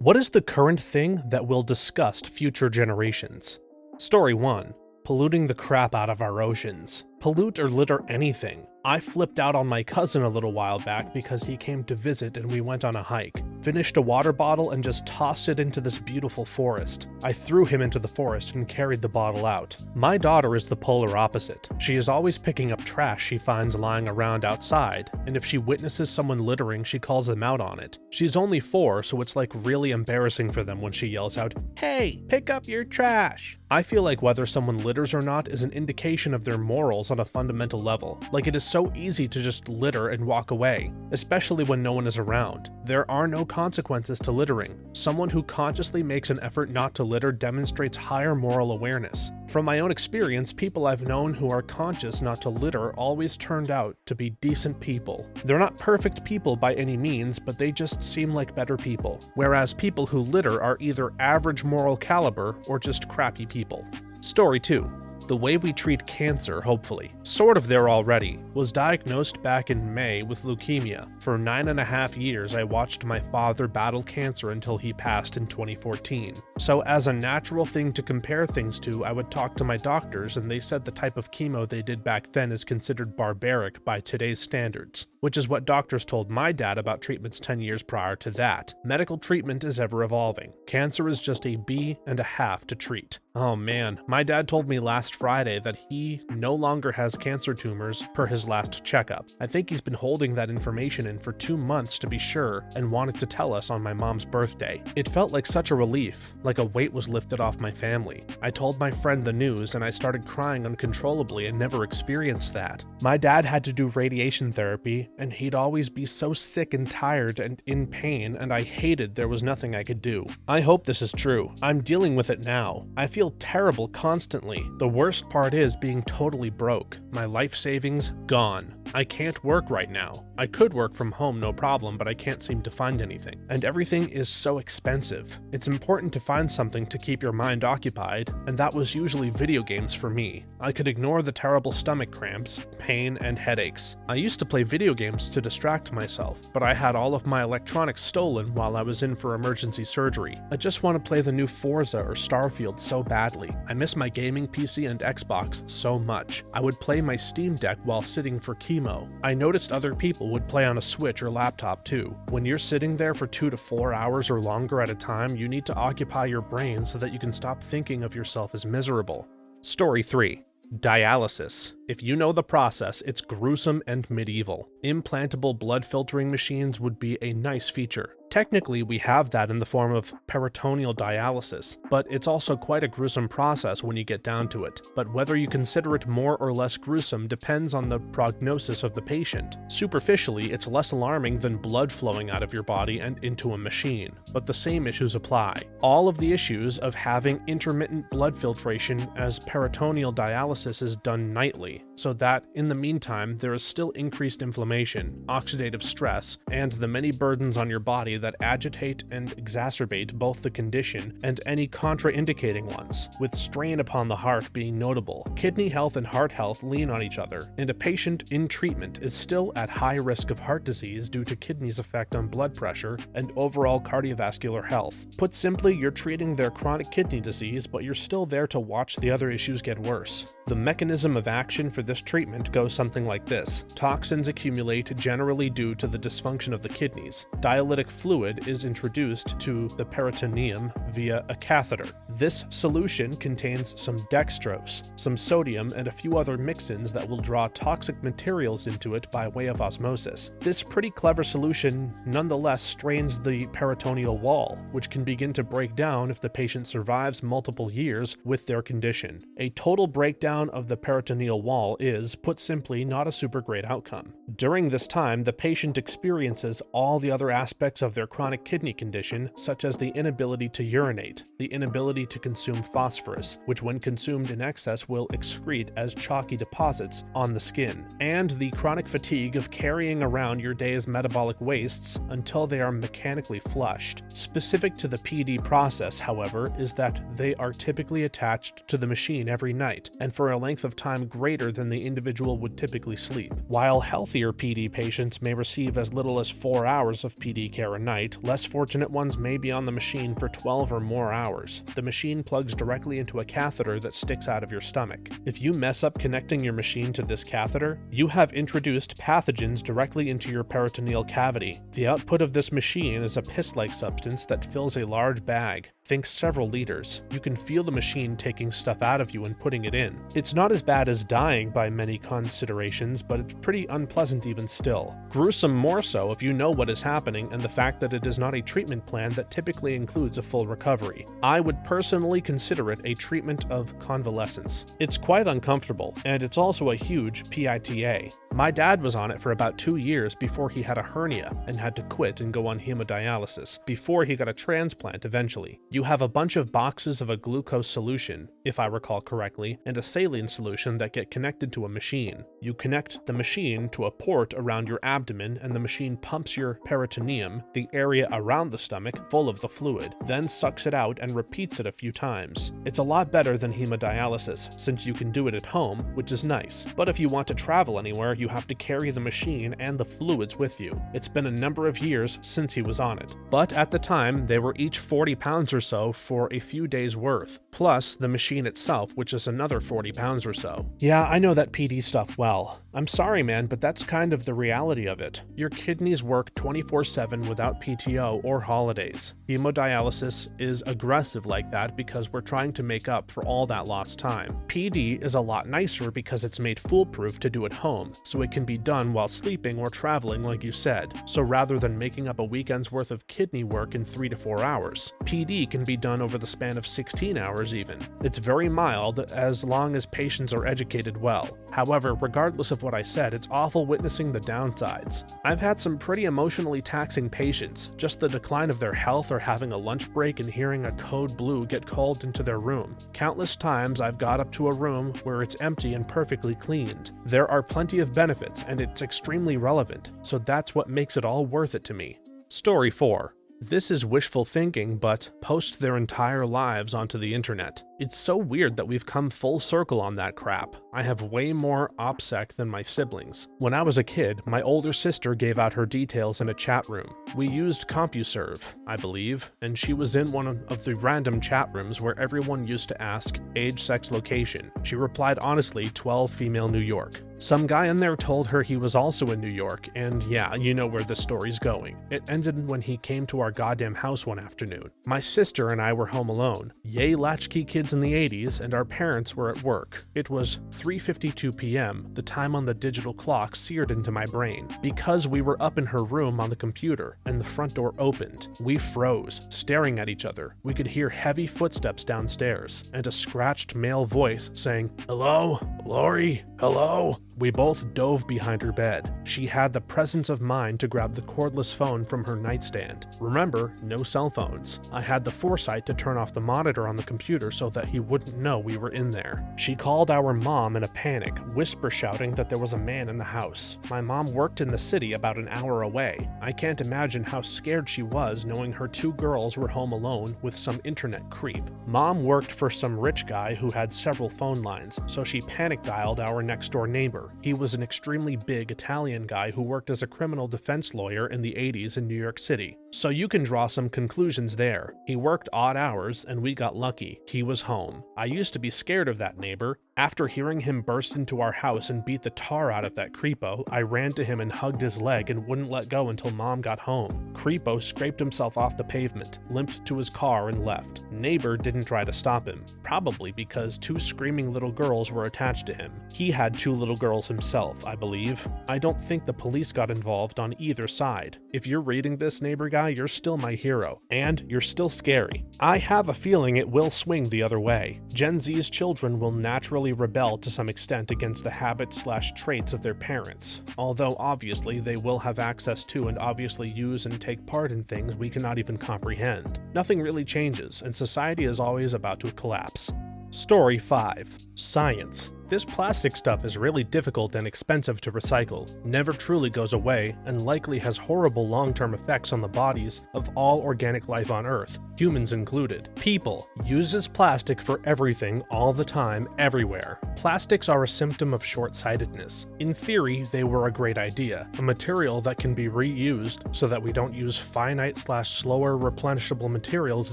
What is the current thing that will disgust future generations? Story 1. Polluting the crap out of our oceans. Pollute or litter anything. I flipped out on my cousin a little while back because he came to visit and we went on a hike. Finished a water bottle and just tossed it into this beautiful forest. I threw him into the forest and carried the bottle out. My daughter is the polar opposite. She is always picking up trash she finds lying around outside, and if she witnesses someone littering, she calls them out on it. She's only 4, so it's like really embarrassing for them when she yells out, "Hey, pick up your trash!" I feel like whether someone litters or not is an indication of their morals on a fundamental level. Like, it is so easy to just litter and walk away, especially when no one is around. There are no consequences to littering. Someone who consciously makes an effort not to litter demonstrates higher moral awareness. From my own experience, people I've known who are conscious not to litter always turned out to be decent people. They're not perfect people by any means, but they just seem like better people. Whereas people who litter are either average moral caliber or just crappy people. Story 2. The way we treat cancer, hopefully. Sort of there already. Was diagnosed back in May with leukemia. For 9.5 years, I watched my father battle cancer until he passed in 2014. So as a natural thing to compare things to, I would talk to my doctors and they said the type of chemo they did back then is considered barbaric by today's standards, which is what doctors told my dad about treatments 10 years prior to that. Medical treatment is ever evolving. Cancer is just a B.5 to treat. Oh man, my dad told me last Friday that he no longer has cancer tumors per his last checkup. I think he's been holding that information in for 2 months to be sure and wanted to tell us on my mom's birthday. It felt like such a relief, like a weight was lifted off my family. I told my friend the news and I started crying uncontrollably and never experienced that. My dad had to do radiation therapy and he'd always be so sick and tired and in pain, and I hated there was nothing I could do. I hope this is true. I'm dealing with it now. I feel terrible constantly. The worst part is being totally broke. My life savings gone. I can't work right now. I could work from home no problem, but I can't seem to find anything. And everything is so expensive. It's important to find something to keep your mind occupied, and that was usually video games for me. I could ignore the terrible stomach cramps, pain, and headaches. I used to play video games to distract myself, but I had all of my electronics stolen while I was in for emergency surgery. I just want to play the new Forza or Starfield so badly. I miss my gaming PC and Xbox so much. I would play my Steam Deck while sitting for chemo. I noticed other people would play on a Switch or laptop too. When you're sitting there for 2 to 4 hours or longer at a time, you need to occupy your brain so that you can stop thinking of yourself as miserable. Story 3. Dialysis. If you know the process, it's gruesome and medieval. Implantable blood filtering machines would be a nice feature. Technically, we have that in the form of peritoneal dialysis, but it's also quite a gruesome process when you get down to it. But whether you consider it more or less gruesome depends on the prognosis of the patient. Superficially, it's less alarming than blood flowing out of your body and into a machine, but the same issues apply. All of the issues of having intermittent blood filtration as peritoneal dialysis is done nightly, so that, in the meantime, there is still increased inflammation, oxidative stress, and the many burdens on your body that agitate and exacerbate both the condition and any contraindicating ones, with strain upon the heart being notable. Kidney health and heart health lean on each other, and a patient in treatment is still at high risk of heart disease due to kidneys' effect on blood pressure and overall cardiovascular health. Put simply, you're treating their chronic kidney disease, but you're still there to watch the other issues get worse. The mechanism of action for this treatment goes something like this. Toxins accumulate generally due to the dysfunction of the kidneys. Dialytic fluid is introduced to the peritoneum via a catheter. This solution contains some dextrose, some sodium, and a few other mix-ins that will draw toxic materials into it by way of osmosis. This pretty clever solution nonetheless strains the peritoneal wall, which can begin to break down if the patient survives multiple years with their condition. A total breakdown of the peritoneal wall is, put simply, not a super great outcome. During this time, the patient experiences all the other aspects of their chronic kidney condition, such as the inability to urinate, the inability to consume phosphorus, which when consumed in excess will excrete as chalky deposits on the skin, and the chronic fatigue of carrying around your day's metabolic wastes until they are mechanically flushed. Specific to the PD process, however, is that they are typically attached to the machine every night, and for for a length of time greater than the individual would typically sleep. While healthier PD patients may receive as little as 4 hours of PD care a night, less fortunate ones may be on the machine for 12 or more hours. The machine plugs directly into a catheter that sticks out of your stomach. If you mess up connecting your machine to this catheter, you have introduced pathogens directly into your peritoneal cavity. The output of this machine is a piss-like substance that fills a large bag. Think several liters. You can feel the machine taking stuff out of you and putting it in. It's not as bad as dying by many considerations, but it's pretty unpleasant even still. Gruesome more so if you know what is happening and the fact that it is not a treatment plan that typically includes a full recovery. I would personally consider it a treatment of convalescence. It's quite uncomfortable, and it's also a huge PITA. My dad was on it for about 2 years before he had a hernia and had to quit and go on hemodialysis, before he got a transplant eventually. You have a bunch of boxes of a glucose solution, if I recall correctly, and a saline solution that get connected to a machine. You connect the machine to a port around your abdomen and the machine pumps your peritoneum, the area around the stomach, full of the fluid, then sucks it out and repeats it a few times. It's a lot better than hemodialysis, since you can do it at home, which is nice. But if you want to travel anywhere, you have to carry the machine and the fluids with you. It's been a number of years since he was on it. But at the time, they were each 40 pounds or so for a few days worth, plus the machine itself, which is another 40 pounds or so. Yeah, I know that PD stuff well. I'm sorry, man, but that's kind of the reality of it. Your kidneys work 24/7 without PTO or holidays. Hemodialysis is aggressive like that because we're trying to make up for all that lost time. PD is a lot nicer because it's made foolproof to do at home, so it can be done while sleeping or traveling like you said. So rather than making up a weekend's worth of kidney work in 3 to 4 hours, PD can be done over the span of 16 hours even. It's very mild as long as patients are educated well. However, regardless of what I said, it's awful witnessing the downsides. I've had some pretty emotionally taxing patients, just the decline of their health or having a lunch break and hearing a code blue get called into their room. Countless times I've got up to a room where it's empty and perfectly cleaned. There are plenty of benefits and it's extremely relevant, so that's what makes it all worth it to me. Story 4. This is wishful thinking, but post their entire lives onto the internet. It's so weird that we've come full circle on that crap. I have way more OPSEC than my siblings. When I was a kid, my older sister gave out her details in a chat room. We used CompuServe, I believe, and she was in one of the random chat rooms where everyone used to ask age, sex, location. She replied honestly, 12 female New York. Some guy in there told her he was also in New York, and yeah, you know where the story's going. It ended when he came to our goddamn house one afternoon. My sister and I were home alone. Yay latchkey kids in the 80s, and our parents were at work. It was 3:52 p.m., the time on the digital clock seared into my brain. Because we were up in her room on the computer, and the front door opened, we froze, staring at each other. We could hear heavy footsteps downstairs, and a scratched male voice saying, "Hello? Lori? Hello?" We both dove behind her bed. She had the presence of mind to grab the cordless phone from her nightstand. Remember, no cell phones. I had the foresight to turn off the monitor on the computer so that he wouldn't know we were in there. She called our mom in a panic, whisper shouting that there was a man in the house. My mom worked in the city about an hour away. I can't imagine how scared she was knowing her 2 girls were home alone with some internet creep. Mom worked for some rich guy who had several phone lines, so she panic dialed our next door neighbor. He was an extremely big Italian guy who worked as a criminal defense lawyer in the 80s in New York City. So you can draw some conclusions there. He worked odd hours and we got lucky. He was home. I used to be scared of that neighbor. After hearing him burst into our house and beat the tar out of that creepo, I ran to him and hugged his leg and wouldn't let go until Mom got home. Creepo scraped himself off the pavement, limped to his car and left. Neighbor didn't try to stop him, probably because 2 screaming little girls were attached to him. He had 2 little girls himself, I believe. I don't think the police got involved on either side. If you're reading this, neighbor guy, you're still my hero. And you're still scary. I have a feeling it will swing the other way. Gen Z's children will naturally rebel to some extent against the habits/traits of their parents, although obviously they will have access to and obviously use and take part in things we cannot even comprehend. Nothing really changes, and society is always about to collapse. Story 5. Science. This plastic stuff is really difficult and expensive to recycle, never truly goes away, and likely has horrible long-term effects on the bodies of all organic life on Earth, humans included. People uses plastic for everything, all the time, everywhere. Plastics are a symptom of short-sightedness. In theory, they were a great idea, a material that can be reused so that we don't use finite/slower replenishable materials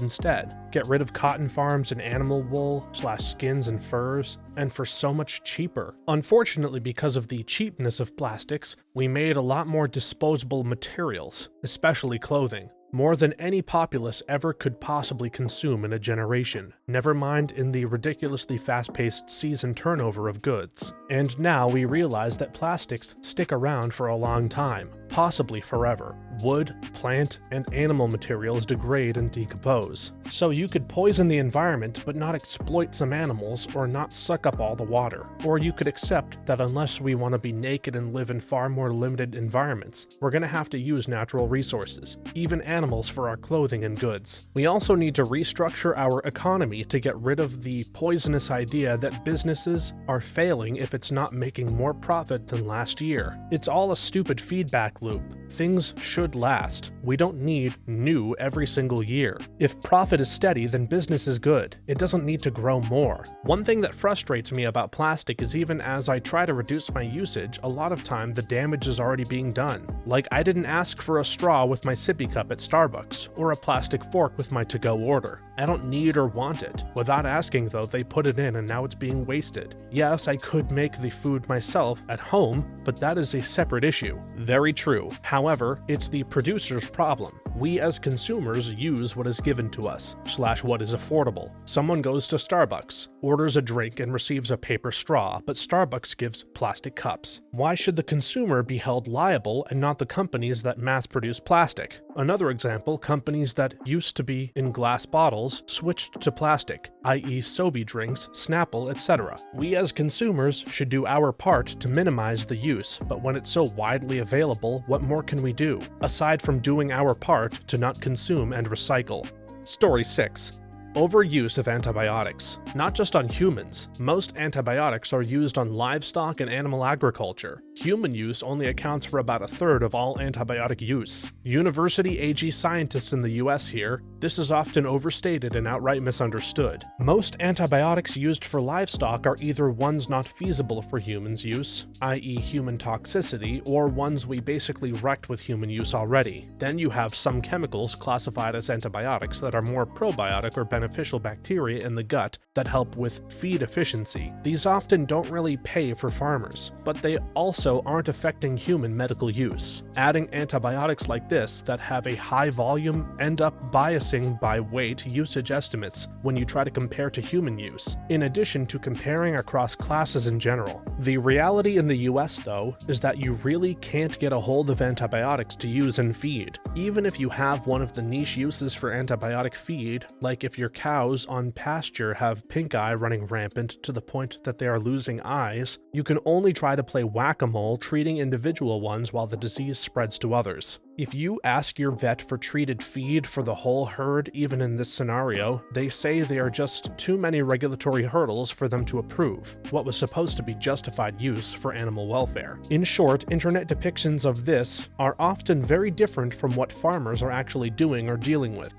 instead. Get rid of cotton farms and animal wool/skins and furs, and for so much cheaper. Unfortunately, because of the cheapness of plastics, we made a lot more disposable materials, especially clothing. More than any populace ever could possibly consume in a generation, never mind in the ridiculously fast-paced season turnover of goods. And now we realize that plastics stick around for a long time, possibly forever. Wood, plant, and animal materials degrade and decompose. So you could poison the environment but not exploit some animals or not suck up all the water. Or you could accept that unless we want to be naked and live in far more limited environments, we're going to have to use natural resources, even animals for our clothing and goods. We also need to restructure our economy to get rid of the poisonous idea that businesses are failing if it's not making more profit than last year. It's all a stupid feedback loop. Things should last. We don't need new every single year. If profit is steady, then business is good. It doesn't need to grow more. One thing that frustrates me about plastic is even as I try to reduce my usage, a lot of time the damage is already being done. Like, I didn't ask for a straw with my sippy cup at Starbucks, or a plastic fork with my to-go order. I don't need or want it. Without asking though, they put it in and now it's being wasted. Yes, I could make the food myself at home, but that is a separate issue. Very true. However, it's the producer's problem. We as consumers use what is given to us, /what is affordable. Someone goes to Starbucks, orders a drink and receives a paper straw, but Starbucks gives plastic cups. Why should the consumer be held liable and not the companies that mass-produce plastic? Another example, companies that used to be in glass bottles switched to plastic, i.e. Sobe drinks, Snapple, etc. We as consumers should do our part to minimize the use, but when it's so widely available, what more can we do, aside from doing our part to not consume and recycle? Story 6. Overuse of antibiotics. Not just on humans. Most antibiotics are used on livestock and animal agriculture. Human use only accounts for about a third of all antibiotic use. University AG scientists in the US here, this is often overstated and outright misunderstood. Most antibiotics used for livestock are either ones not feasible for humans' use, i.e. human toxicity, or ones we basically wrecked with human use already. Then you have some chemicals classified as antibiotics that are more probiotic or beneficial bacteria in the gut that help with feed efficiency. These often don't really pay for farmers, but they also aren't affecting human medical use. Adding antibiotics like this that have a high volume end up biasing by weight usage estimates when you try to compare to human use, in addition to comparing across classes in general. The reality in the US, though, is that you really can't get a hold of antibiotics to use in feed. Even if you have one of the niche uses for antibiotic feed, like if your cows on pasture have pink eye running rampant to the point that they are losing eyes, you can only try to play whack-a-mole treating individual ones while the disease spreads to others. If you ask your vet for treated feed for the whole herd, even in this scenario, they say they are just too many regulatory hurdles for them to approve what was supposed to be justified use for animal welfare. In short, internet depictions of this are often very different from what farmers are actually doing or dealing with.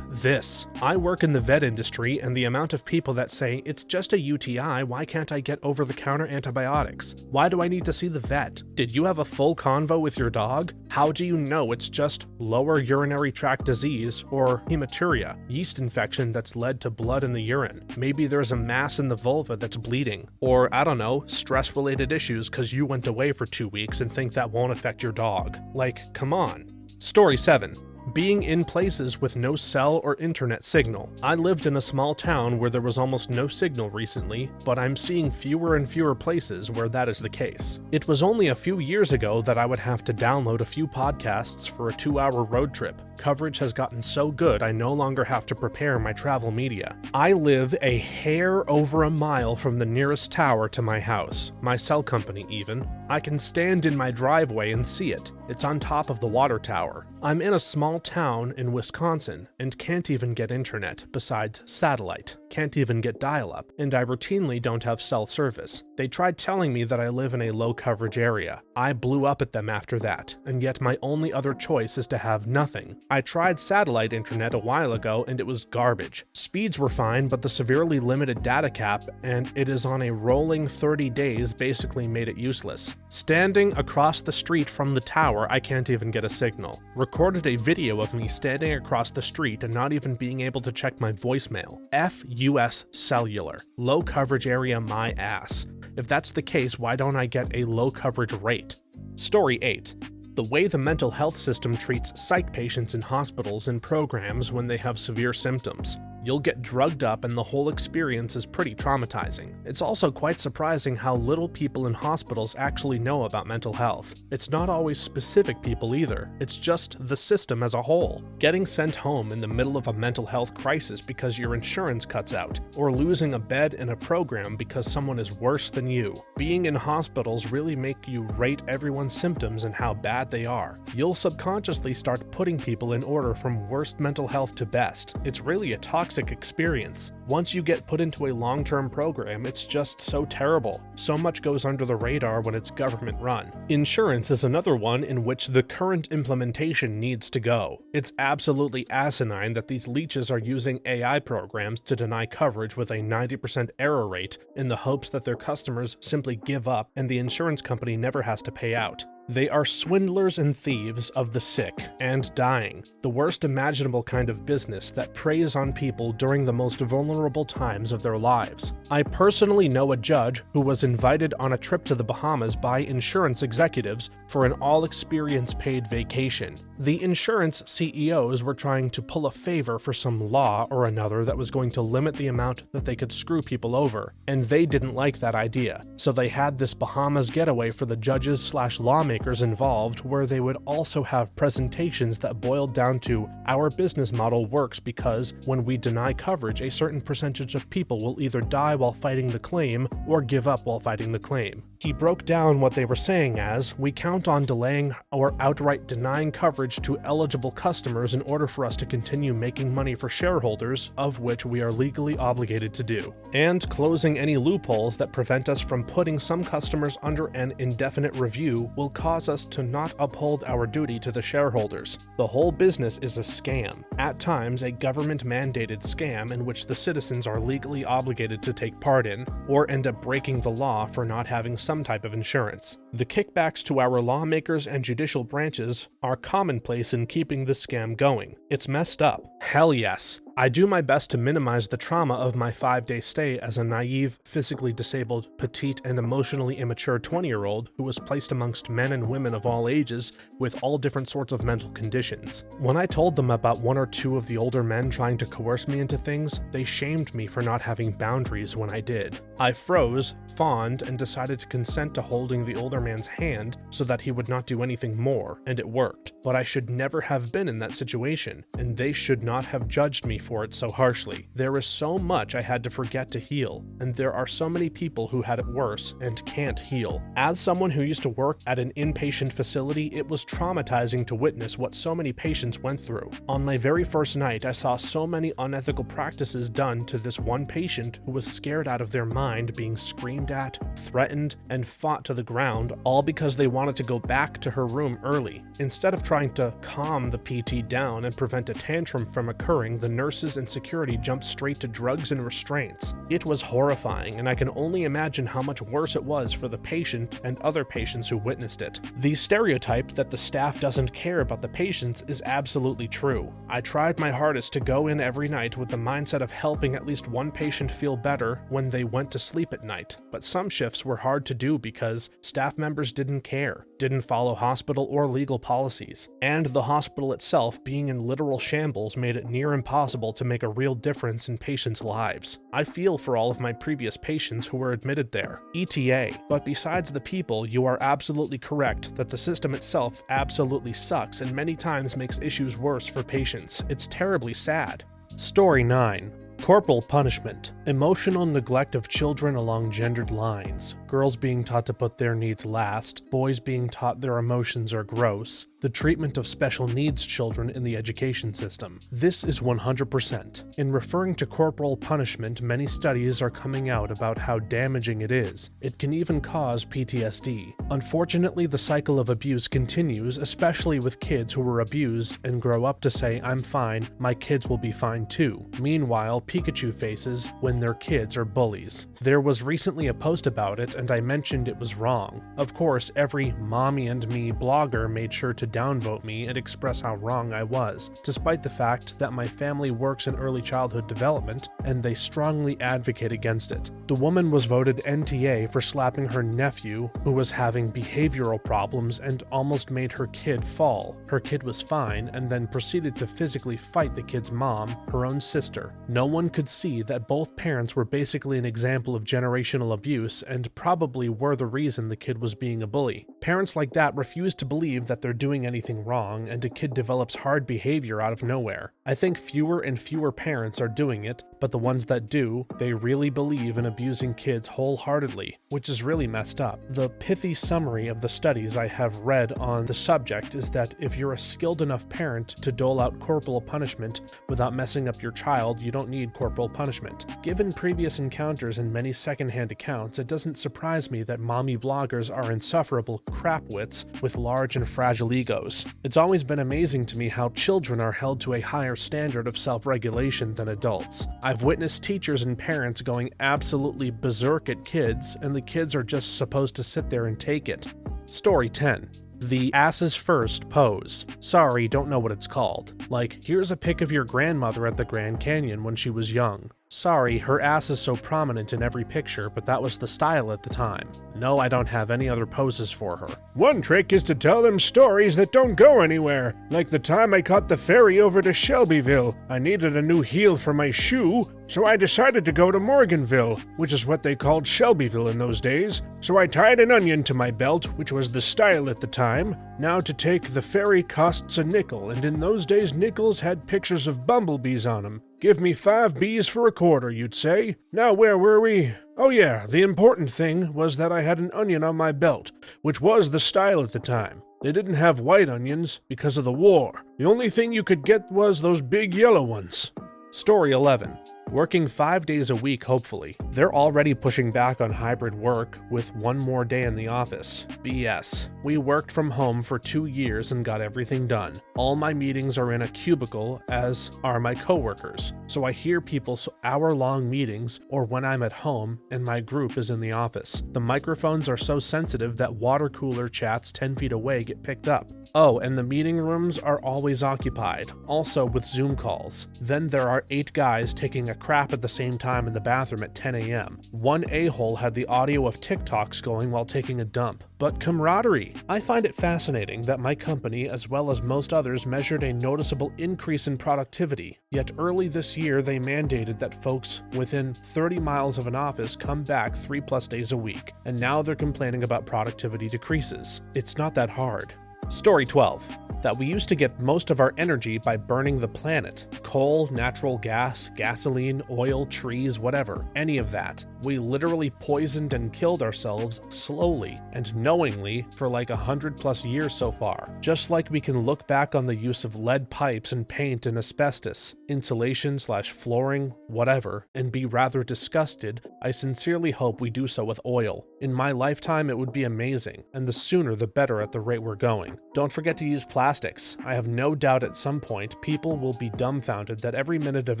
This. I work in the vet industry, and the amount of people that say, it's just a UTI, why can't I get over-the-counter antibiotics? Why do I need to see the vet? Did you have a full convo with your dog? How do you know it's just lower urinary tract disease or hematuria, yeast infection that's led to blood in the urine? Maybe there's a mass in the vulva that's bleeding. Or, I don't know, stress-related issues because you went away for 2 weeks and think that won't affect your dog. Like, come on. Story 7. Being in places with no cell or internet signal. I lived in a small town where there was almost no signal recently, but I'm seeing fewer and fewer places where that is the case. It was only a few years ago that I would have to download a few podcasts for a 2-hour road trip. Coverage has gotten so good I no longer have to prepare my travel media. I live a hair over a mile from the nearest tower to my house, my cell company even. I can stand in my driveway and see it. It's on top of the water tower. I'm in a small town in Wisconsin and can't even get internet besides satellite. can't even get dial-up, and I routinely don't have cell service. They tried telling me that I live in a low-coverage area. I blew up at them after that, and yet my only other choice is to have nothing. I tried satellite internet a while ago and it was garbage. Speeds were fine, but the severely limited data cap, and it is on a rolling 30 days, basically made it useless. Standing across the street from the tower, I can't even get a signal. Recorded a video of me standing across the street and not even being able to check my voicemail. F US Cellular. Low coverage area my ass. If that's the case, why don't I get a low coverage rate? Story 8. The way the mental health system treats psych patients in hospitals and programs when they have severe symptoms. You'll get drugged up and the whole experience is pretty traumatizing. It's also quite surprising how little people in hospitals actually know about mental health. It's not always specific people either, it's just the system as a whole. Getting sent home in the middle of a mental health crisis because your insurance cuts out, or losing a bed in a program because someone is worse than you. Being in hospitals really make you rate everyone's symptoms and how bad they are. You'll subconsciously start putting people in order from worst mental health to best. It's really a toxic experience. Once you get put into a long-term program, it's just so terrible. So much goes under the radar when it's government run. Insurance is another one in which the current implementation needs to go. It's absolutely asinine that these leeches are using AI programs to deny coverage with a 90% error rate in the hopes that their customers simply give up and the insurance company never has to pay out. They are swindlers and thieves of the sick and dying, the worst imaginable kind of business that preys on people during the most vulnerable times of their lives. I personally know a judge who was invited on a trip to the Bahamas by insurance executives for an all-experience paid vacation. The insurance CEOs were trying to pull a favor for some law or another that was going to limit the amount that they could screw people over, and they didn't like that idea. So they had this Bahamas getaway for the judges/lawmakers involved, where they would also have presentations that boiled down to, our business model works because when we deny coverage, a certain percentage of people will either die while fighting the claim or give up while fighting the claim. He broke down what they were saying as, we count on delaying or outright denying coverage to eligible customers in order for us to continue making money for shareholders, of which we are legally obligated to do, and closing any loopholes that prevent us from putting some customers under an indefinite review will cause us to not uphold our duty to the shareholders. The whole business is a scam, at times a government-mandated scam in which the citizens are legally obligated to take part in, or end up breaking the law for not having some type of insurance. The kickbacks to our lawmakers and judicial branches are commonplace in keeping this scam going. It's messed up. Hell yes. I do my best to minimize the trauma of my 5-day stay as a naive, physically disabled, petite, and emotionally immature 20-year-old who was placed amongst men and women of all ages with all different sorts of mental conditions. When I told them about one or two of the older men trying to coerce me into things, they shamed me for not having boundaries when I did. I froze, fawned, and decided to consent to holding the older man's hand so that he would not do anything more, and it worked. But I should never have been in that situation, and they should not have judged me for it so harshly. There is so much I had to forget to heal, and there are so many people who had it worse and can't heal. As someone who used to work at an inpatient facility, it was traumatizing to witness what so many patients went through. On my very first night, I saw so many unethical practices done to this one patient who was scared out of their mind, being screamed at, threatened, and fought to the ground, all because they wanted to go back to her room early. Instead of trying to calm the PT down and prevent a tantrum from occurring, the nurses and security jumped straight to drugs and restraints. It was horrifying, and I can only imagine how much worse it was for the patient and other patients who witnessed it. The stereotype that the staff doesn't care about the patients is absolutely true. I tried my hardest to go in every night with the mindset of helping at least one patient feel better when they went to sleep at night, but some shifts were hard to do because staff members didn't care, didn't follow hospital or legal policies, and the hospital itself being in literal shambles made it near impossible to make a real difference in patients' lives. I feel for all of my previous patients who were admitted there. ETA. But besides the people, you are absolutely correct that the system itself absolutely sucks and many times makes issues worse for patients. It's terribly sad. Story 9. Corporal punishment. Emotional neglect of children along gendered lines, girls being taught to put their needs last, boys being taught their emotions are gross, the treatment of special needs children in the education system. This is 100%. In referring to corporal punishment, many studies are coming out about how damaging it is. It can even cause PTSD. Unfortunately, the cycle of abuse continues, especially with kids who were abused and grow up to say, "I'm fine, my kids will be fine too." Meanwhile, Pikachu faces when their kids are bullies. There was recently a post about it, and I mentioned it was wrong. Of course, every mommy and me blogger made sure to downvote me and express how wrong I was, despite the fact that my family works in early childhood development and they strongly advocate against it. The woman was voted NTA for slapping her nephew, who was having behavioral problems, and almost made her kid fall. Her kid was fine and then proceeded to physically fight the kid's mom, her own sister. No one could see that both parents were basically an example of generational abuse and probably were the reason the kid was being a bully. Parents like that refuse to believe that they're doing anything wrong, and a kid develops hard behavior out of nowhere. I think fewer and fewer parents are doing it, but the ones that do, they really believe in abusing kids wholeheartedly, which is really messed up. The pithy summary of the studies I have read on the subject is that if you're a skilled enough parent to dole out corporal punishment without messing up your child, you don't need corporal punishment. Given previous encounters and many secondhand accounts, it doesn't surprise me that mommy bloggers are insufferable crapwits with large and fragile egos. It's always been amazing to me how children are held to a higher standard of self-regulation than adults. I've witnessed teachers and parents going absolutely berserk at kids, and the kids are just supposed to sit there and take it. Story 10. The asses first pose. Sorry, don't know what it's called. Like, here's a pic of your grandmother at the Grand Canyon when she was young. Sorry, her ass is so prominent in every picture, but that was the style at the time. No, I don't have any other poses for her. One trick is to tell them stories that don't go anywhere. Like the time I caught the ferry over to Shelbyville. I needed a new heel for my shoe, so I decided to go to Morganville, which is what they called Shelbyville in those days. So I tied an onion to my belt, which was the style at the time. Now to take the ferry costs a nickel, and in those days nickels had pictures of bumblebees on them. Give me 5 bees for a quarter, you'd say. Now where were we? Oh yeah, the important thing was that I had an onion on my belt, which was the style at the time. They didn't have white onions because of the war. The only thing you could get was those big yellow ones. Story 11. Working 5 days a week, hopefully. They're already pushing back on hybrid work with 1 more day in the office. BS. We worked from home for 2 years and got everything done. All my meetings are in a cubicle, as are my coworkers. So I hear people's hour-long meetings, or when I'm at home and my group is in the office. The microphones are so sensitive that water cooler chats 10 feet away get picked up. Oh, and the meeting rooms are always occupied, also with Zoom calls. Then there are 8 guys taking a crap at the same time in the bathroom at 10 a.m. One a-hole had the audio of TikToks going while taking a dump. But camaraderie! I find it fascinating that my company, as well as most others, measured a noticeable increase in productivity. Yet early this year, they mandated that folks within 30 miles of an office come back 3+ days a week. And now they're complaining about productivity decreases. It's not that hard. Story 12. That we used to get most of our energy by burning the planet. Coal, natural gas, gasoline, oil, trees, whatever. Any of that. We literally poisoned and killed ourselves slowly and knowingly for like 100+ years so far. Just like we can look back on the use of lead pipes and paint and asbestos, insulation/flooring, whatever, and be rather disgusted, I sincerely hope we do so with oil. In my lifetime, it would be amazing, and the sooner the better at the rate we're going. Don't forget to use plastics. I have no doubt at some point people will be dumbfounded that every minute of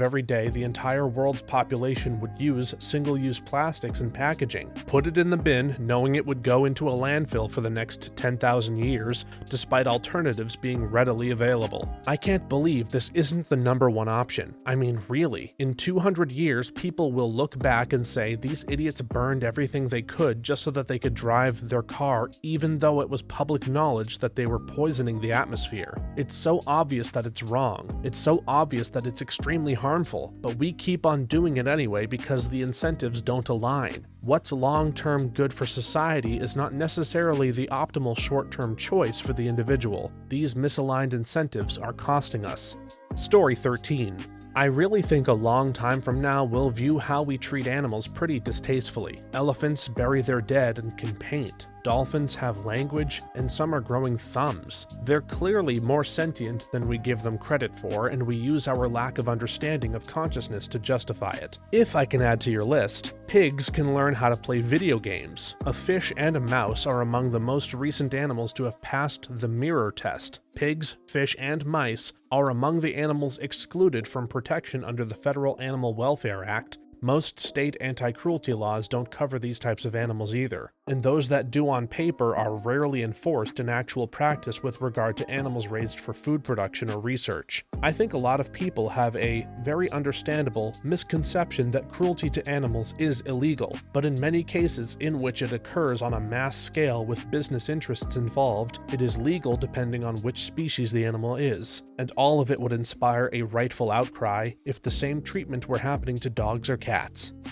every day the entire world's population would use single-use plastics in packaging. Put it in the bin, knowing it would go into a landfill for the next 10,000 years, despite alternatives being readily available. I can't believe this isn't the #1 option. I mean, really. In 200 years, people will look back and say these idiots burned everything they could just so that they could drive their car, even though it was public knowledge that they were poisoning the atmosphere. It's so obvious that it's wrong. It's so obvious that it's extremely harmful, but we keep on doing it anyway because the incentives don't align. What's long-term good for society is not necessarily the optimal short-term choice for the individual. These misaligned incentives are costing us. Story 13. I really think a long time from now we'll view how we treat animals pretty distastefully. Elephants bury their dead and can paint. Dolphins have language, and some are growing thumbs. They're clearly more sentient than we give them credit for, and we use our lack of understanding of consciousness to justify it. If I can add to your list, pigs can learn how to play video games. A fish and a mouse are among the most recent animals to have passed the mirror test. Pigs, fish, and mice are among the animals excluded from protection under the Federal Animal Welfare Act. Most state anti-cruelty laws don't cover these types of animals either, and those that do on paper are rarely enforced in actual practice with regard to animals raised for food production or research. I think a lot of people have a very understandable misconception that cruelty to animals is illegal, but in many cases in which it occurs on a mass scale with business interests involved, it is legal depending on which species the animal is, and all of it would inspire a rightful outcry if the same treatment were happening to dogs or cats.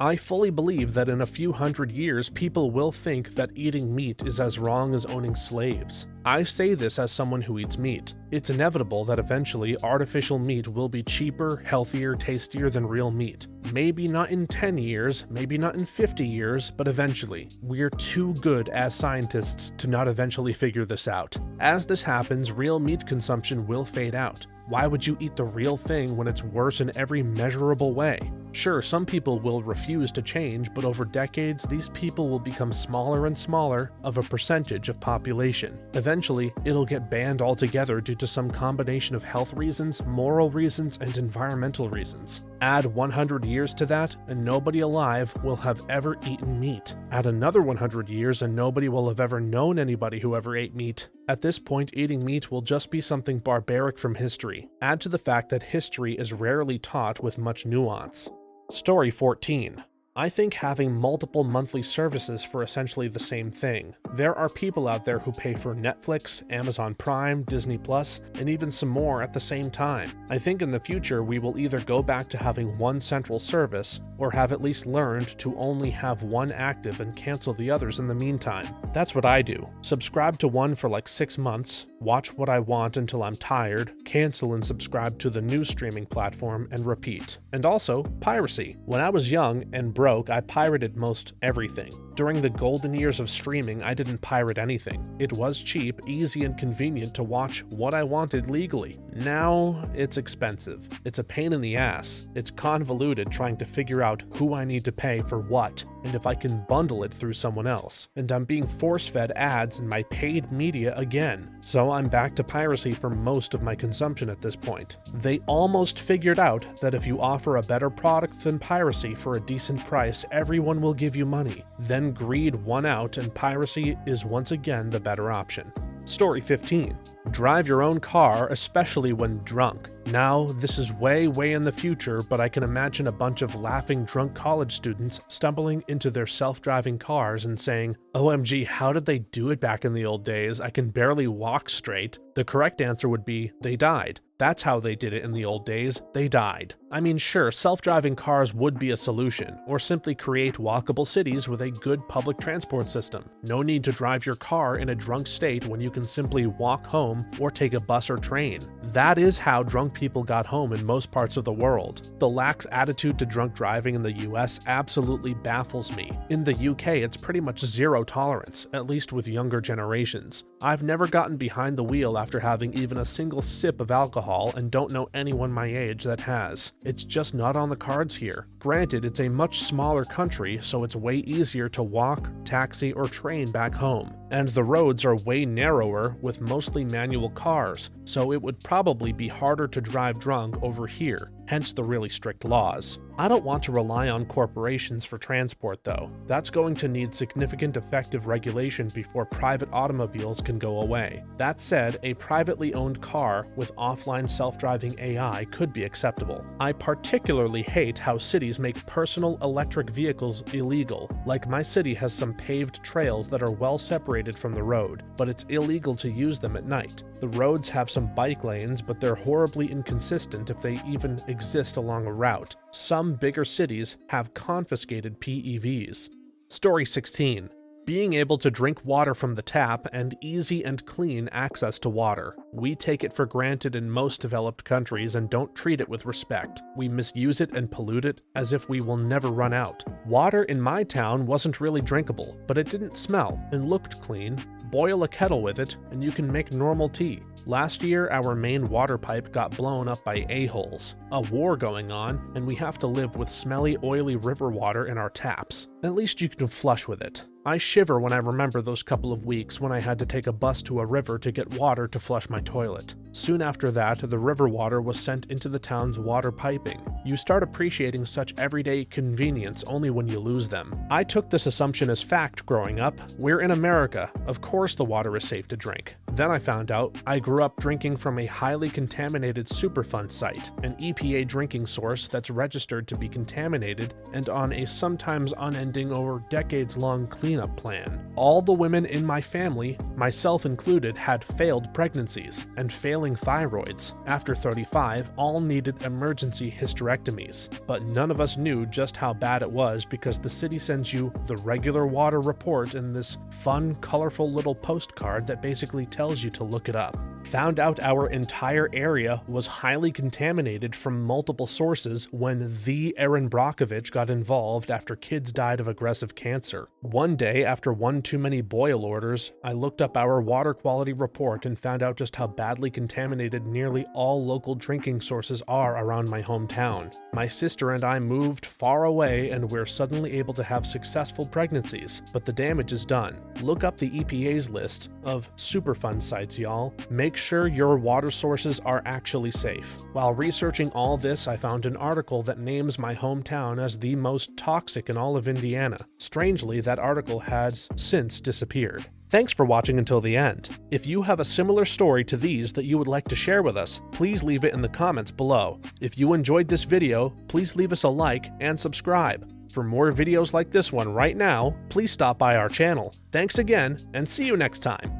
I fully believe that in a few hundred years people will think that eating meat is as wrong as owning slaves. I say this as someone who eats meat. It's inevitable that eventually artificial meat will be cheaper, healthier, tastier than real meat. Maybe not in 10 years, maybe not in 50 years, but eventually. We're too good as scientists to not eventually figure this out. As this happens, real meat consumption will fade out. Why would you eat the real thing when it's worse in every measurable way? Sure, some people will refuse to change, but over decades, these people will become smaller and smaller of a percentage of population. Eventually, it'll get banned altogether due to some combination of health reasons, moral reasons, and environmental reasons. Add 100 years to that, and nobody alive will have ever eaten meat. Add another 100 years, and nobody will have ever known anybody who ever ate meat. At this point, eating meat will just be something barbaric from history. Add to the fact that history is rarely taught with much nuance. Story 14. I think having multiple monthly services for essentially the same thing. There are people out there who pay for Netflix, Amazon Prime, Disney Plus, and even some more at the same time. I think in the future we will either go back to having one central service, or have at least learned to only have one active and cancel the others in the meantime. That's what I do. Subscribe to one for like 6 months, watch what I want until I'm tired, cancel and subscribe to the new streaming platform, and repeat. And also, piracy. When I was young and broke, I pirated most everything. During the golden years of streaming, I didn't pirate anything. It was cheap, easy, and convenient to watch what I wanted legally. Now, it's expensive. It's a pain in the ass. It's convoluted trying to figure out who I need to pay for what, and if I can bundle it through someone else. And I'm being force-fed ads in my paid media again. So I'm back to piracy for most of my consumption at this point. They almost figured out that if you offer a better product than piracy for a decent price, everyone will give you money. Then greed won out, and piracy is once again the better option. Story 15. Drive your own car, especially when drunk. Now, this is way in the future, but I can imagine a bunch of laughing drunk college students stumbling into their self-driving cars and saying, "OMG, how did they do it back in the old days? I can barely walk straight." The correct answer would be, they died. That's how they did it in the old days. They died. I mean, sure, self-driving cars would be a solution, or simply create walkable cities with a good public transport system. No need to drive your car in a drunk state when you can simply walk home or take a bus or train. That is how drunk people got home in most parts of the world. The lax attitude to drunk driving in the US absolutely baffles me. In the UK, it's pretty much zero tolerance, at least with younger generations. I've never gotten behind the wheel after having even a single sip of alcohol and don't know anyone my age that has. It's just not on the cards here. Granted, it's a much smaller country, so it's way easier to walk, taxi, or train back home. And the roads are way narrower with mostly manual cars, so it would probably be harder to drive drunk over here, hence the really strict laws. I don't want to rely on corporations for transport though. That's going to need significant effective regulation before private automobiles can go away. That said, a privately owned car with offline self-driving AI could be acceptable. I particularly hate how cities make personal electric vehicles illegal. Like my city has some paved trails that are well separated from the road, but it's illegal to use them at night. The roads have some bike lanes, but they're horribly inconsistent if they even exist along a route. Some bigger cities have confiscated PEVs. Story 16. Being able to drink water from the tap and easy and clean access to water. We take it for granted in most developed countries and don't treat it with respect. We misuse it and pollute it as if we will never run out. Water in my town wasn't really drinkable, but it didn't smell and looked clean. Boil a kettle with it, and you can make normal tea. Last year, our main water pipe got blown up by a-holes. A war going on, and we have to live with smelly, oily river water in our taps. At least you can flush with it. I shiver when I remember those couple of weeks when I had to take a bus to a river to get water to flush my toilet. Soon after that, the river water was sent into the town's water piping. You start appreciating such everyday convenience only when you lose them. I took this assumption as fact growing up. We're in America. Of course the water is safe to drink. Then I found out I grew up drinking from a highly contaminated Superfund site, an EPA drinking source that's registered to be contaminated and on a sometimes unending or decades-long cleanup plan. All the women in my family, myself included, had failed pregnancies and failing thyroids. After 35, all needed emergency hysterectomies. But none of us knew just how bad it was because the city sends you the regular water report in this fun, colorful little postcard that basically tells you to look it up. Found out our entire area was highly contaminated from multiple sources when the Erin Brockovich got involved after kids died of aggressive cancer. One day, after one too many boil orders, I looked up our water quality report and found out just how badly contaminated nearly all local drinking sources are around my hometown. My sister and I moved far away and we're suddenly able to have successful pregnancies, but the damage is done. Look up the EPA's list of Superfund sites, y'all. Make sure your water sources are actually safe. While researching all this, I found an article that names my hometown as the most toxic in all of Indiana. Strangely, that article has since disappeared. Thanks for watching until the end. If you have a similar story to these that you would like to share with us, please leave it in the comments below. If you enjoyed this video, please leave us a like and subscribe. For more videos like this one right now, please stop by our channel. Thanks again, and see you next time.